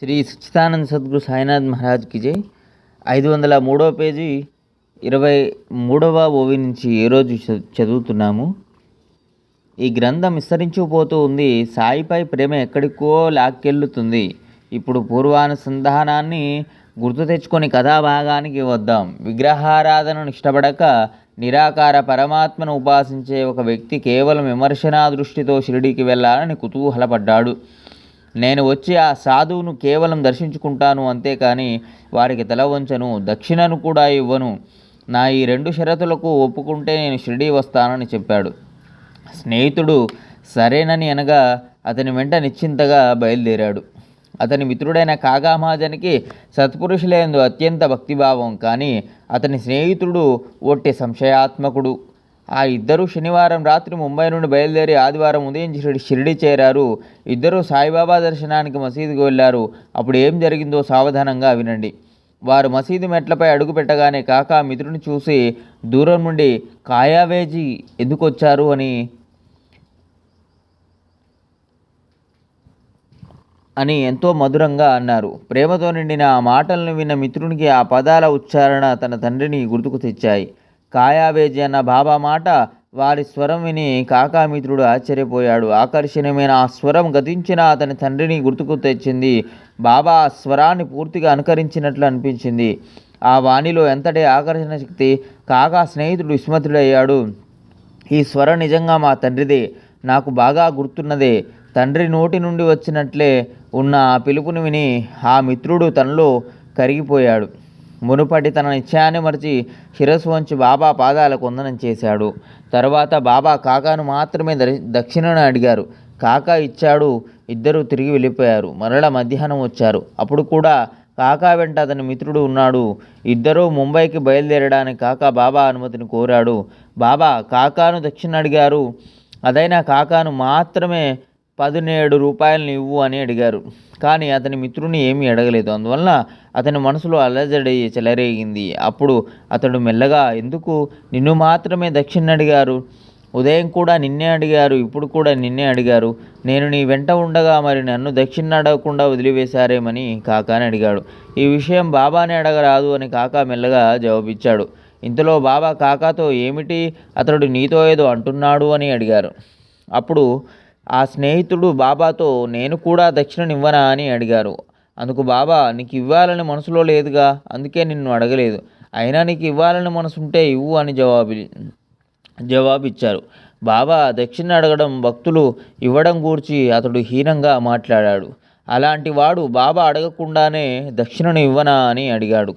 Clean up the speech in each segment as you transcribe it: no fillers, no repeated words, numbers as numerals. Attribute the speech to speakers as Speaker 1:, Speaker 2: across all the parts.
Speaker 1: శ్రీ సచ్చిదానంద సద్గురు సాయినాథ్ మహారాజ్కి జై. 503వ పేజీ 23వ ఓవి నుంచి ఏ రోజు చదువుతున్నాము. ఈ గ్రంథం విస్తరించుకుపోతూ ఉంది. సాయిపై ప్రేమ ఎక్కడికో లాక్కెళ్తుంది. ఇప్పుడు పూర్వానుసంధానాన్ని గుర్తు తెచ్చుకొని కథాభాగానికి వద్దాం. విగ్రహారాధనను ఇష్టపడక నిరాకార పరమాత్మను ఉపాసించే ఒక వ్యక్తి కేవలం విమర్శనా దృష్టితో షిరిడీకి వెళ్ళాలని కుతూహలపడ్డాడు. నేను వచ్చి ఆ సాధువును కేవలం దర్శించుకుంటాను, అంతేకాని వారికి తల వంచను, దక్షిణను కూడా ఇవ్వను. నా ఈ 2 షరతులకు ఒప్పుకుంటే నేను షిరిడీ వస్తానని చెప్పాడు. స్నేహితుడు సరేనని అనగా అతని వెంట నిశ్చింతగా బయలుదేరాడు. అతని మిత్రుడైన కాగామహాజనికి సత్పురుషులందు అత్యంత భక్తిభావం. కానీ అతని స్నేహితుడు ఒట్టి సంశయాత్మకుడు. ఆ ఇద్దరు శనివారం రాత్రి ముంబై నుండి బయలుదేరి ఆదివారం ఉదయం షిరిడి చేరారు. ఇద్దరు సాయిబాబా దర్శనానికి మసీదుకు వెళ్ళారు. అప్పుడు ఏం జరిగిందో సావధానంగా వినండి. వారు మసీదు మెట్లపై అడుగు పెట్టగానే కాకా మిత్రుని చూసి దూరం నుండి కాయావేజీ ఎందుకు వచ్చారు అని ఎంతో మధురంగా అన్నారు. ప్రేమతో నిండిన ఆ మాటలను విన్న మిత్రునికి ఆ పదాల ఉచ్చారణ తన తండ్రిని గుర్తుకు తెచ్చాయి. కాయావేజీ అన్న బాబా మాట, వారి స్వరం విని కాకామిత్రుడు ఆశ్చర్యపోయాడు. ఆకర్షణీయమైన ఆ స్వరం గతించిన అతని తండ్రిని గుర్తుకు తెచ్చింది. బాబా ఆ స్వరాన్ని పూర్తిగా అనుకరించినట్లు అనిపించింది. ఆ వాణిలో ఎంతటి ఆకర్షణ శక్తి! కాకా స్నేహితుడు విస్మృతుడయ్యాడు. ఈ స్వరం నిజంగా మా తండ్రిదే, నాకు బాగా గుర్తున్నదే. తండ్రి నోటి నుండి వచ్చినట్లే ఉన్న ఆ పిలుపుని విని ఆ మిత్రుడు తనలో కరిగిపోయాడు. మునుపటి తన నిశ్చయాన్ని మరిచి శిరస్సు వంచి బాబా పాదాలకు వందనం చేశాడు. తర్వాత బాబా కాకాను మాత్రమే దక్షిణను అడిగారు. కాకా ఇచ్చాడు. ఇద్దరూ తిరిగి వెళ్ళిపోయారు. మరల మధ్యాహ్నం వచ్చారు. అప్పుడు కూడా కాకా వెంట అతని మిత్రుడు ఉన్నాడు. ఇద్దరూ ముంబైకి బయలుదేరడానికి కాకా బాబా అనుమతిని కోరాడు. బాబా కాకాను దక్షిణ అడిగారు. అదైనా కాకాను మాత్రమే 17 రూపాయలను ఇవ్వు అని అడిగారు. కానీ అతని మిత్రుని ఏమీ అడగలేదు. అందువలన అతని మనసులో అలజడి చెలరేగింది. అప్పుడు అతడు మెల్లగా, ఎందుకు నిన్ను మాత్రమే దక్షిణ అడిగారు? ఉదయం కూడా నిన్నే అడిగారు, ఇప్పుడు కూడా నిన్నే అడిగారు. నేను నీ వెంట ఉండగా మరి నన్ను దక్షిణ అడగకుండా వదిలివేశారేమని కాకాని అడిగాడు. ఈ విషయం బాబానే అడగరాదు అని కాకా మెల్లగా జవాబిచ్చాడు. ఇంతలో బాబా కాకాతో, ఏమిటి, అతడు నీతో ఏదో అంటున్నాడు అని అడిగారు. అప్పుడు ఆ స్నేహితుడు బాబాతో, నేను కూడా దక్షిణనివ్వనా అని అడిగారు. అందుకు బాబా, నీకు ఇవ్వాలని మనసులో లేదుగా, అందుకే నిన్ను అడగలేదు. అయినా నీకు ఇవ్వాలని మనసుంటే ఇవ్వు అని జవాబిచ్చారు. బాబా దక్షిణ అడగడం, భక్తులు ఇవ్వడం గూర్చి అతడు హీనంగా మాట్లాడాడు. అలాంటి వాడు బాబా అడగకుండానే దక్షిణను ఇవ్వనా అని అడిగాడు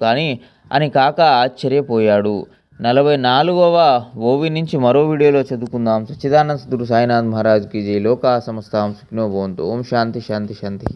Speaker 1: అని కాక ఆశ్చర్యపోయాడు. 44వ ఓవి నుంచి మరో వీడియోలో చదువుకుందాం. సచ్చిదానంద సద్గురు సాయినాథ్ మహారాజ్కి జై. లోకా సమస్తాం సుఖినో భవంతు. ఓం శాంతి శాంతి శాంతి.